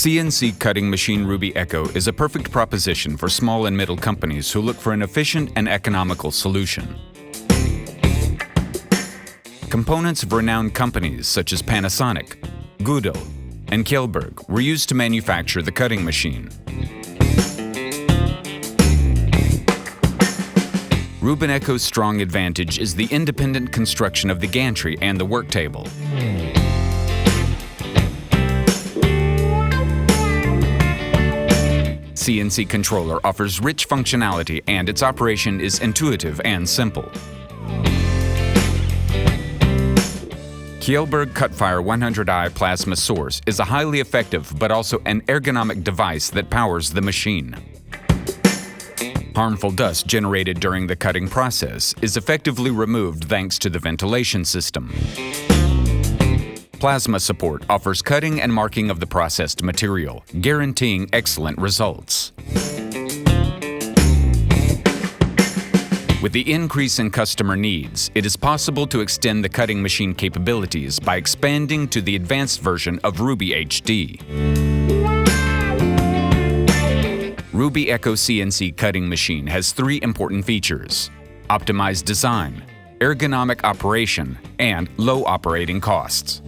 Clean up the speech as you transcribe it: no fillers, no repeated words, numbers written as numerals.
CNC cutting machine Ruby Echo is a perfect proposition for small and middle companies who look for an efficient and economical solution. Components of renowned companies such as Panasonic, Goodell, and Kjellberg were used to manufacture the cutting machine. Ruby Echo's strong advantage is the independent construction of the gantry and the work table. CNC Controller offers rich functionality and its operation is intuitive and simple. Kjellberg Cutfire 100i plasma source is a highly effective but also an ergonomic device that powers the machine. Harmful dust generated during the cutting process is effectively removed thanks to the ventilation system. Plasma support offers cutting and marking of the processed material, guaranteeing excellent results. With the increase in customer needs, it is possible to extend the cutting machine capabilities by expanding to the advanced version of Ruby HD. Ruby Echo CNC cutting machine has 3 important features: optimized design, ergonomic operation, and low operating costs.